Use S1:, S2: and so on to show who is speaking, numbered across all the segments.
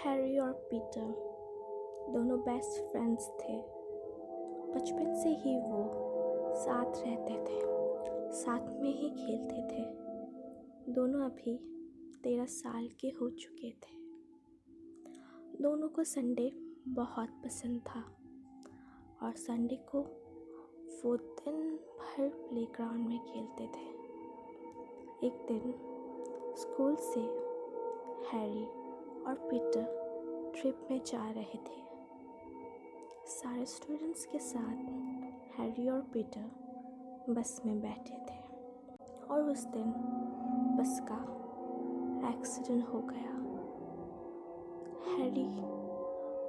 S1: Harry और Peter दोनों best friends थे। बचपन से ही वो साथ रहते थे, साथ में ही खेलते थे। दोनों अभी 13 साल के हो चुके थे। दोनों को संडे बहुत पसंद था और संडे को वो दिन भर प्लेग्राउंड में खेलते थे। एक दिन स्कूल से हैरी और पीटर ट्रिप में जा रहे थे। सारे स्टूडेंट्स के साथ हैरी और पीटर बस में बैठे थे और उस दिन बस का एक्सीडेंट हो गया। हैरी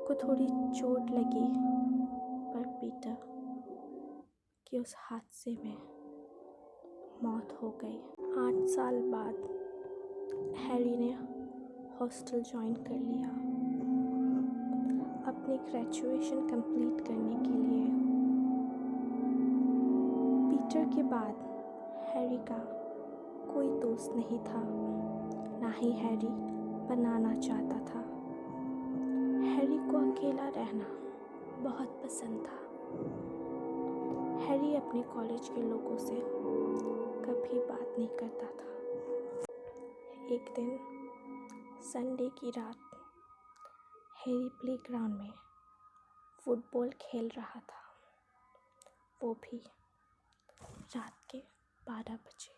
S1: को थोड़ी चोट लगी, पर पीटर की उस हादसे में मौत हो गई। 8 साल बाद हैरी ने हॉस्टल ज्वाइन कर लिया अपनी ग्रेजुएशन कंप्लीट करने के लिए। पीटर के बाद हैरी का कोई दोस्त नहीं था, ना ही हैरी बनाना चाहता था। हैरी को अकेला रहना बहुत पसंद था। हैरी अपने कॉलेज के लोगों से कभी बात नहीं करता था। एक दिन संडे की रात हैरी प्लेग्राउंड में फुटबॉल खेल रहा था, वो भी रात के 12 बजे।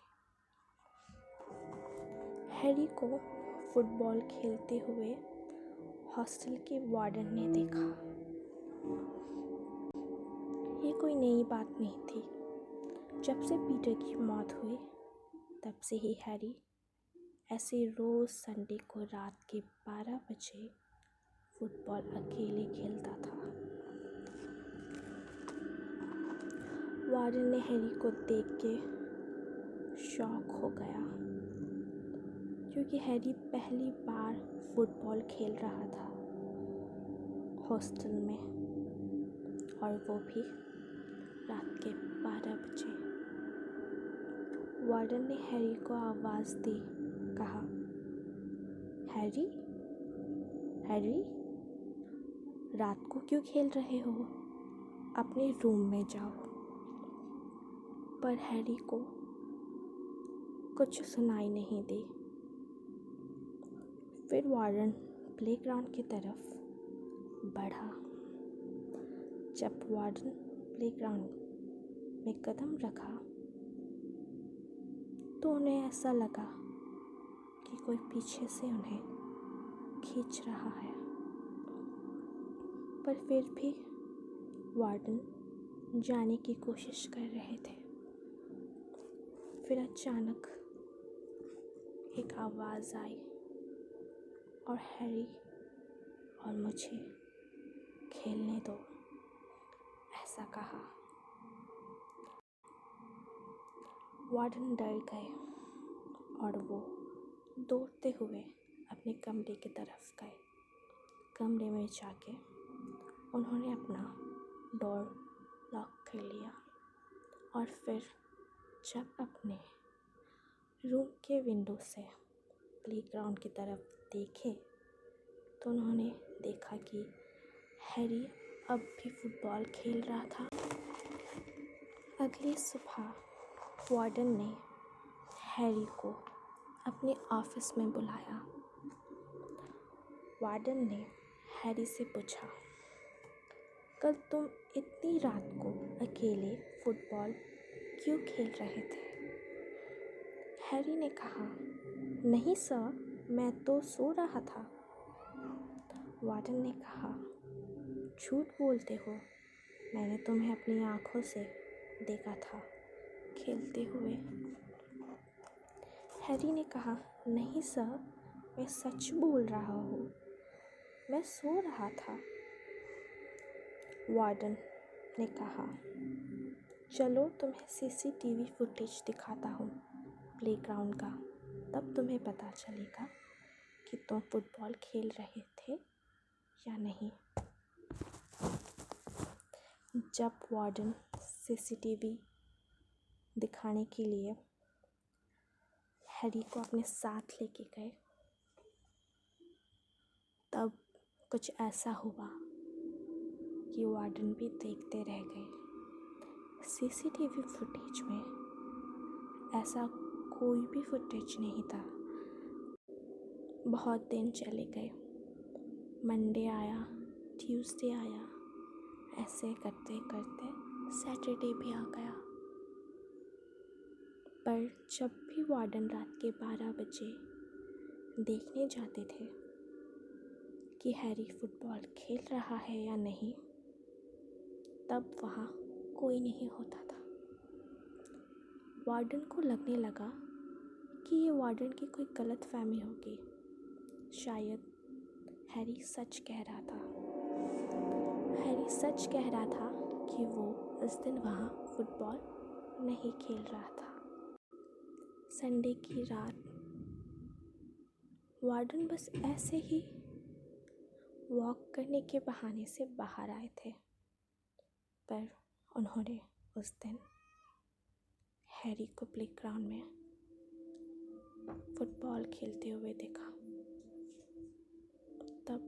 S1: हैरी को फुटबॉल खेलते हुए हॉस्टल के वार्डन ने देखा। ये कोई नई बात नहीं थी। जब से पीटर की मौत हुई तब से ही हैरी ऐसे रोज़ संडे को रात के 12 बजे फुटबॉल अकेले खेलता था। वार्डन ने हैरी को देख के शॉक हो गया, क्योंकि हैरी पहली बार फुटबॉल खेल रहा था हॉस्टल में, और वो भी रात के 12 बजे। वार्डन ने हैरी को आवाज़ दी, कहा, हैरी, हैरी, रात को क्यों खेल रहे हो? अपने रूम में जाओ। पर हैरी को कुछ सुनाई नहीं दी। फिर वार्डन प्लेग्राउंड की तरफ बढ़ा। जब वार्डन प्लेग्राउंड में कदम रखा तो उन्हें ऐसा लगा कि कोई पीछे से उन्हें खींच रहा है। पर फिर भी वार्डन जाने की कोशिश कर रहे थे। फिर अचानक एक आवाज़ आई और हैरी और मुझे खेलने दो, ऐसा कहा। वार्डन डर गए और वो दौड़ते हुए अपने कमरे की तरफ गए। कमरे में जाके उन्होंने अपना डोर लॉक कर लिया और फिर जब अपने रूम के विंडो से प्लेग्राउंड की तरफ देखे तो उन्होंने देखा कि हैरी अब भी फुटबॉल खेल रहा था। अगली सुबह वार्डन ने हैरी को अपने ऑफिस में बुलाया। वार्डन ने हैरी से पूछा, कल तुम इतनी रात को अकेले फुटबॉल क्यों खेल रहे थे? हैरी ने कहा, नहीं सर, मैं तो सो रहा था। वार्डन ने कहा, झूठ बोलते हो, मैंने तुम्हें अपनी आँखों से देखा था खेलते हुए। हैरी ने कहा, नहीं सर, मैं सच बोल रहा हूँ, मैं सो रहा था। वार्डन ने कहा, चलो तुम्हें सीसीटीवी फुटेज दिखाता हूँ प्लेग्राउंड का, तब तुम्हें पता चलेगा कि तुम फुटबॉल खेल रहे थे या नहीं। जब वार्डन सीसीटीवी दिखाने के लिए हैरी को अपने साथ लेके गए, तब कुछ ऐसा हुआ कि वार्डन भी देखते रह गए। सीसीटीवी फुटेज में ऐसा कोई भी फुटेज नहीं था। बहुत दिन चले गए। मंडे आया, ट्यूसडे आया, ऐसे करते करते सैटरडे भी आ गया। पर जब भी वार्डन रात के 12 बजे देखने जाते थे कि हैरी फुटबॉल खेल रहा है या नहीं, तब वहाँ कोई नहीं होता था। वार्डन को लगने लगा कि ये वार्डन की कोई गलतफहमी होगी। शायद हैरी सच कह रहा था। हैरी सच कह रहा था कि वो इस दिन वहाँ फुटबॉल नहीं खेल रहा था। संडे की रात वार्डन बस ऐसे ही वॉक करने के बहाने से बाहर आए थे, पर उन्होंने उस दिन हैरी को प्लेग्राउंड में फुटबॉल खेलते हुए देखा। तब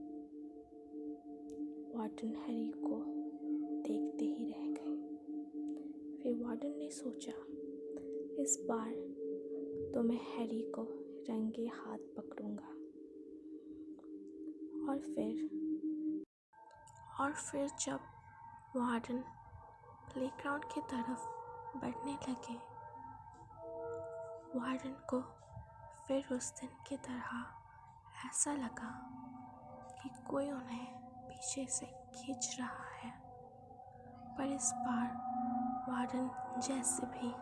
S1: वार्डन हैरी को देखते ही रह गए। फिर वार्डन ने सोचा, इस बार तो मैं हैरी को रंगे हाथ पकड़ूंगा। और फिर जब वार्डन प्लेग्राउंड की तरफ बढ़ने लगे, वार्डन को फिर उस दिन की तरह ऐसा लगा कि कोई उन्हें पीछे से खींच रहा है। पर इस बार वार्डन जैसे भी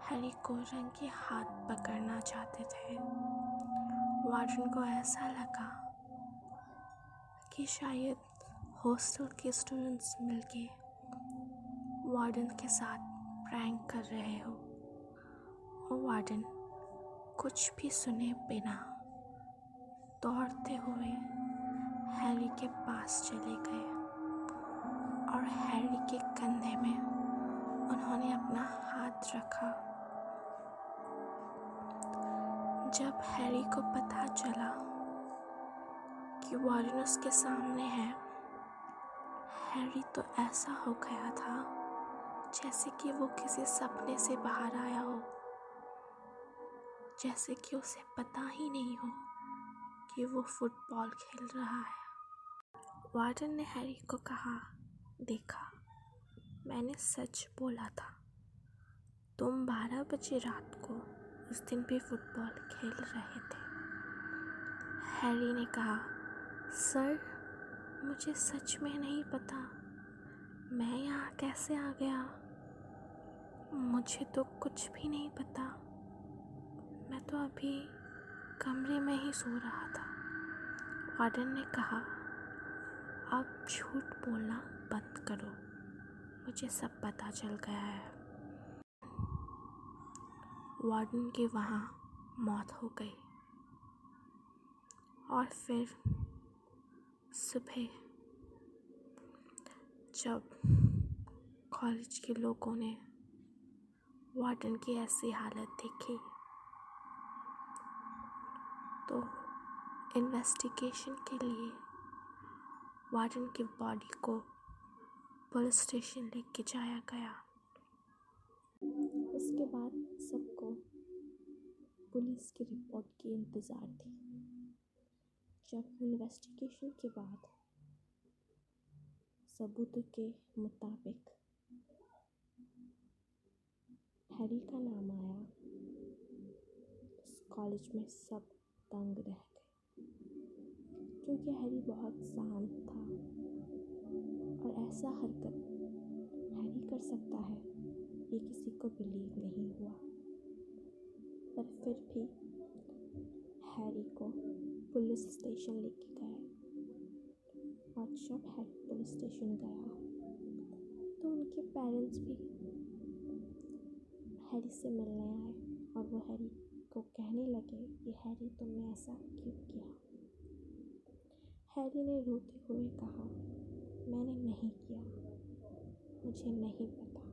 S1: हैरी को रंगे हाथ पकड़ना चाहते थे। वार्डन को ऐसा लगा कि शायद हॉस्टल के स्टूडेंट्स मिलके वार्डन के साथ प्रैंक कर रहे हो। और वार्डन कुछ भी सुने बिना दौड़ते हुए हैरी के पास चले गए और हैरी के कंधे में उन्होंने अपना हाथ रखा। जब हैरी को पता चला कि वार्डन उसके सामने है, हैरी तो ऐसा हो गया था जैसे कि वो किसी सपने से बाहर आया हो, जैसे कि उसे पता ही नहीं हो कि वो फुटबॉल खेल रहा है। वार्डन ने हैरी को कहा, देखा, मैंने सच बोला था। तुम 12 बजे रात को उस दिन भी फुटबॉल खेल रहे थे। हैरी ने कहा, सर, मुझे सच में नहीं पता। मैं यहाँ कैसे आ गया? मुझे तो कुछ भी नहीं पता। मैं तो अभी कमरे में ही सो रहा था। वार्डन ने कहा, अब झूठ बोलना बंद करो, मुझे सब पता चल गया है। वार्डन की वहाँ मौत हो गई। और फिर सुबह जब कॉलेज के लोगों ने वार्डन की ऐसी हालत देखी, तो इन्वेस्टिगेशन के लिए वार्डन की बॉडी को पुलिस स्टेशन लेके जाया गया। उसके बाद सबको पुलिस की रिपोर्ट की इंतज़ार थी। जब इन्वेस्टिगेशन के बाद सबूतों के मुताबिक हैरी का नाम आया, उस कॉलेज में सब दंग रह गए, क्योंकि हैरी बहुत शांत था और ऐसा हरकत हैरी कर सकता है ये किसी को बिलीव नहीं हुआ। पर फिर भी हैरी को पुलिस स्टेशन लेके गए और जब हैरी पुलिस स्टेशन गया तो उनके पेरेंट्स भी हैरी से मिलने आए और वो हैरी को कहने लगे कि हैरी, तुमने ऐसा क्यों किया? हैरी ने रोते हुए कहा, मैंने नहीं किया, मुझे नहीं पता।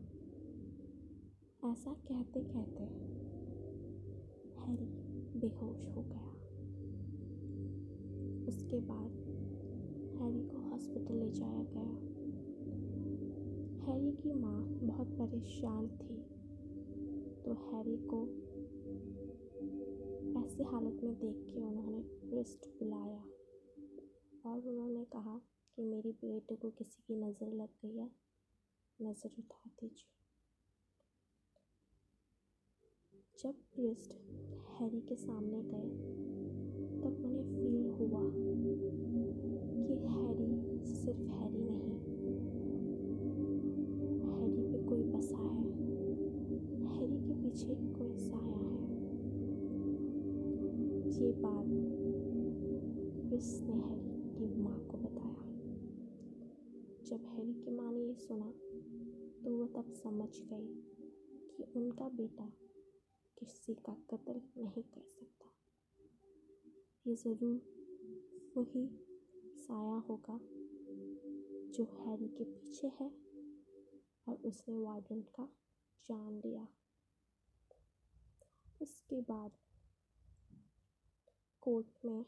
S1: ऐसा कहते कहते हैरी बेहोश हो गया। उसके बाद हैरी को हॉस्पिटल ले जाया गया। हैरी की माँ बहुत परेशान थी, तो हैरी को ऐसी हालत में देख के उन्होंने प्रिस्ट बुलाया और उन्होंने कहा कि मेरी बेटे को किसी की नज़र लग गई है, नज़र उतार दीजिए। जब प्रिस्ट हैरी के सामने गए तब उन्हें फील हुआ कि हैरी सिर्फ हैरी नहीं, हैरी पे कोई बसा है, हैरी के पीछे कोई साया है। ये बात प्रिस्ट ने हैरी की माँ को बताया। जब हैरी की माँ ने ये सुना तो वो तब समझ गई कि उनका बेटा किसी का कत्ल नहीं कर सकता। ये ज़रूर वही साया होगा जो हैरी के पीछे है और उसने वार्डन का जान लिया। उसके बाद कोर्ट में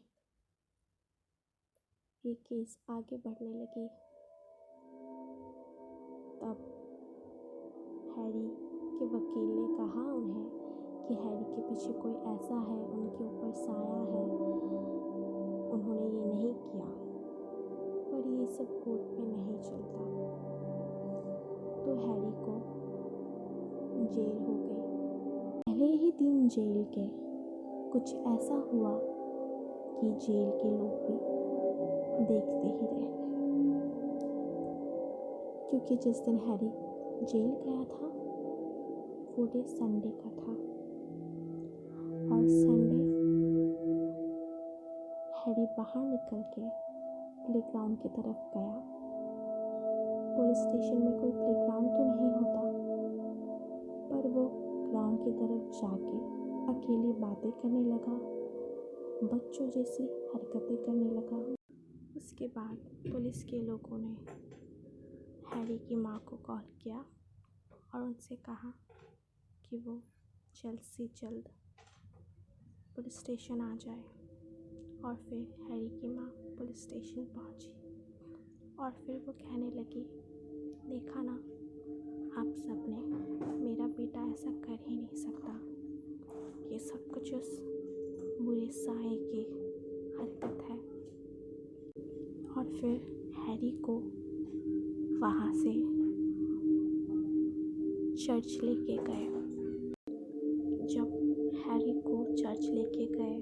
S1: ये केस आगे बढ़ने लगी। तब हैरी के वकील ने कहा उन्हें कि हैरी के पीछे कोई ऐसा है, उनके ऊपर साया है, उन्होंने ये नहीं किया। पर ये सब कोर्ट में नहीं चलता, तो हैरी को जेल हो गई। पहले ही दिन जेल के कुछ ऐसा हुआ कि जेल के लोग भी देखते ही रह गए, क्योंकि जिस दिन हैरी जेल गया था वो डे संडे का था और संडे हैरी बाहर निकल के प्लेग्राउंड की तरफ गया। पुलिस स्टेशन में कोई प्लेग्राउंड तो नहीं होता, पर वो ग्राउंड की तरफ जाके अकेली बातें करने लगा, बच्चों जैसी हरकतें करने लगा। उसके बाद पुलिस के लोगों ने हैरी की माँ को कॉल किया और उनसे कहा कि वो जल्द से जल्द पुलिस स्टेशन आ जाए। और फिर हैरी की माँ पुलिस स्टेशन पहुंची और फिर वो कहने लगी, देखा ना आप सब ने, मेरा बेटा ऐसा कर ही नहीं सकता, ये सब कुछ उस बुरे साए की हरकत है। और फिर हैरी को वहाँ से चर्च लेके गए। जब हैरी को चर्च लेके गए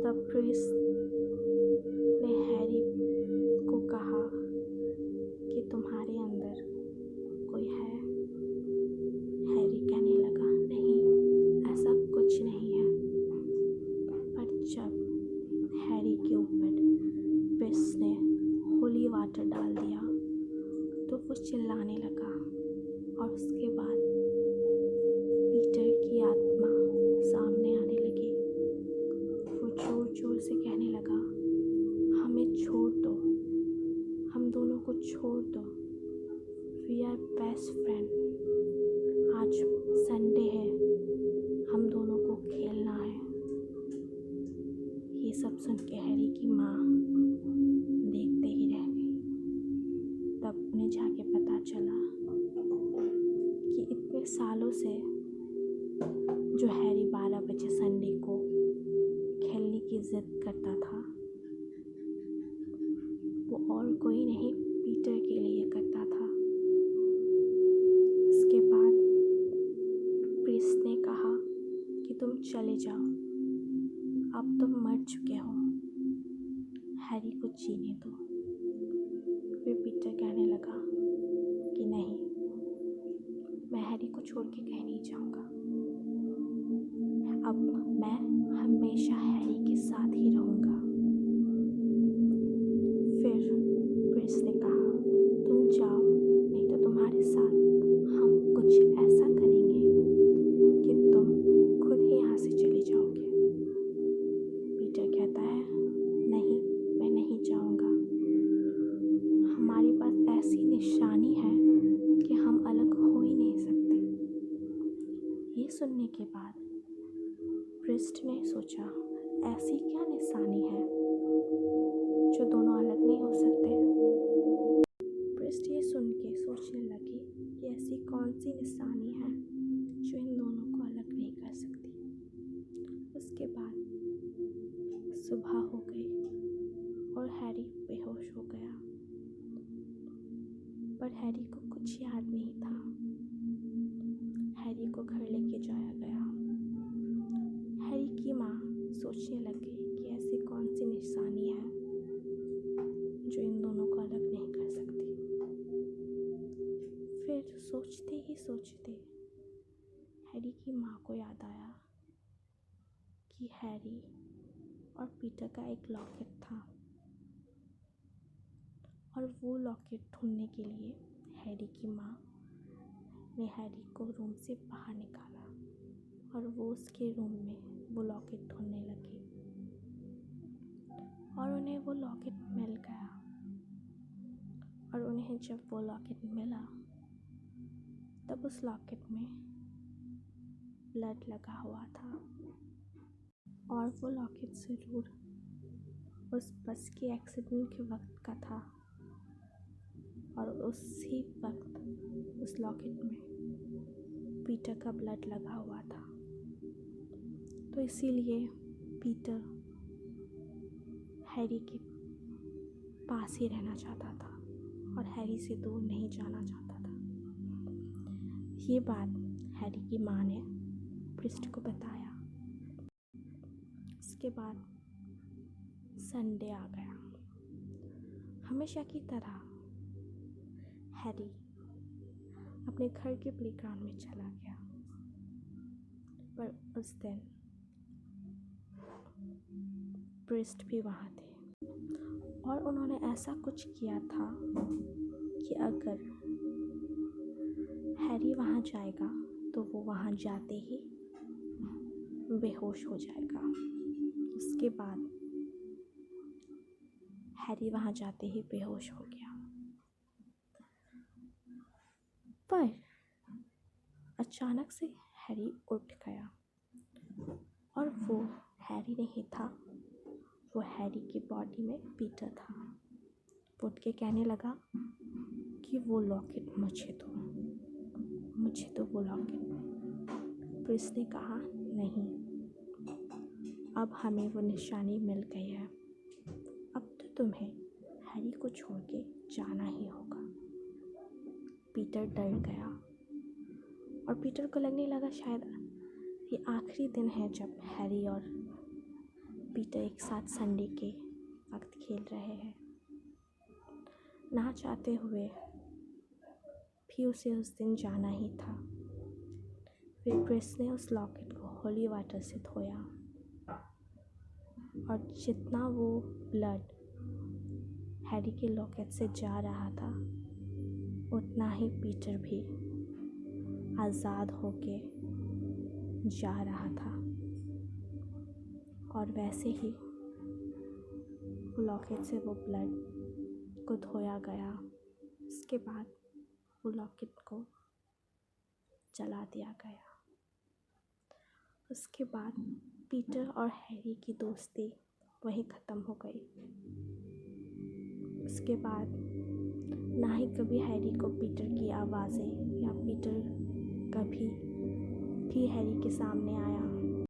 S1: तब प्रीस्ट ने हैरी को कहा कि तुम्हारे अंदर कोई है। हैरी कहने लगा, नहीं, ऐसा कुछ नहीं है। पर जब हैरी के ऊपर प्रीस्ट ने होली वाटर डाल दिया तो वो चिल्लाने लगा और उसके बाद पीटर की आत्मा सामने आने लगी। वो जोर जोर से कहने लगा, हमें छोड़ दो, हम दोनों को छोड़ दो, वी आर बेस्ट फ्रेंड, आज संडे है, हम दोनों को खेलना है। ये सब सुन के हैरी की माँ देखते ही रह गई। तब उन्हें जाके पता चला कि इतने सालों से जो हैरी 12 बजे संडे को खेलने की जिद करता था वो और कोई नहीं, पीटर के लिए करता था। उसके बाद प्रीस्ट ने कहा कि तुम चले जाओ, अब तुम मर चुके हो, हैरी को जीने दो। फिर पीटर कहने लगा कि नहीं, मैं हैरी को छोड़ के कहीं नहीं जाऊंगा, अब मैं हमेशा हैरी के साथ ही रहूंगा। फिर प्रीस्ट ने कहा, तुम जाओ, नहीं तो तुम्हारे साथ हम कुछ ऐसा करेंगे कि तुम खुद ही यहाँ से चले जाओगे। पीटर कहता है, नहीं, मैं नहीं जाऊंगा, हमारे पास ऐसी निशानी है कि हम अलग हो ही नहीं सकते। ये सुनने के बाद प्रीस्ट ने सोचा, ऐसी क्या निशानी है नहीं हो सकते। प्रिस्ट ये सुन के सोचने लगी कि ऐसी कौन सी निशानी है जो इन दोनों को अलग नहीं कर सकती। उसके बाद सुबह हो गई और हैरी बेहोश हो गया, पर हैरी को कुछ याद नहीं था। हैरी को घर लेके जाया गया। हैरी की माँ सोचने लगी कि ऐसी कौन सी निशानी है जो इन दोनों को अलग नहीं कर सकती। फिर सोचते ही सोचते हैरी की माँ को याद आया कि हैरी और पीटर का एक लॉकेट था, और वो लॉकेट ढूंढने के लिए हैरी की माँ ने हैरी को रूम से बाहर निकाला और वो उसके रूम में वो लॉकेट ढूंढने लगी और उन्हें वो लॉकेट मिल गया। और उन्हें जब वो लॉकेट मिला तब उस लॉकेट में ब्लड लगा हुआ था, और वो लॉकेट ज़रूर उस बस के एक्सीडेंट के वक्त का था, और उसी वक्त उस लॉकेट में पीटर का ब्लड लगा हुआ था। तो इसीलिए पीटर हैरी के पास ही रहना चाहता था और हैरी से दूर नहीं जाना चाहता था। ये बात हैरी की माँ ने प्रिस्ट को बताया। उसके बाद संडे आ गया। हमेशा की तरह हैरी अपने घर के प्लेग्राउंड में चला गया, पर उस दिन प्रिस्ट भी वहाँ थे, और उन्होंने ऐसा कुछ किया था कि अगर हैरी वहाँ जाएगा तो वो वहाँ जाते ही बेहोश हो जाएगा। उसके बाद हैरी वहाँ जाते ही बेहोश हो गया, पर अचानक से हैरी उठ गया, और वो हैरी नहीं था, वो हैरी की बॉडी में पीटर था। वो उठ के कहने लगा कि वो लॉकेट मुझे दो वो लॉकेट। प्रिंस ने कहा, नहीं, अब हमें वो निशानी मिल गई है, अब तो तुम्हें हैरी को छोड़ के जाना ही होगा। पीटर डर गया, और पीटर को लगने लगा शायद ये आखिरी दिन है जब हैरी और पीटर एक साथ संडे के वक्त खेल रहे हैं। ना चाहते हुए भी उसे उस दिन जाना ही था। फिर प्रिंस ने उस लॉकेट को होली वाटर से धोया, और जितना वो ब्लड हैरी के लॉकेट से जा रहा था उतना ही पीटर भी आज़ाद होके जा रहा था, और वैसे ही लॉकेट से वो ब्लड को धोया गया। उसके बाद वो लॉकेट को जला दिया गया। उसके बाद पीटर और हैरी की दोस्ती वहीं ख़त्म हो गई। उसके बाद ना ही कभी हैरी को पीटर की आवाज़ें या पीटर कभी भी हैरी के सामने आया।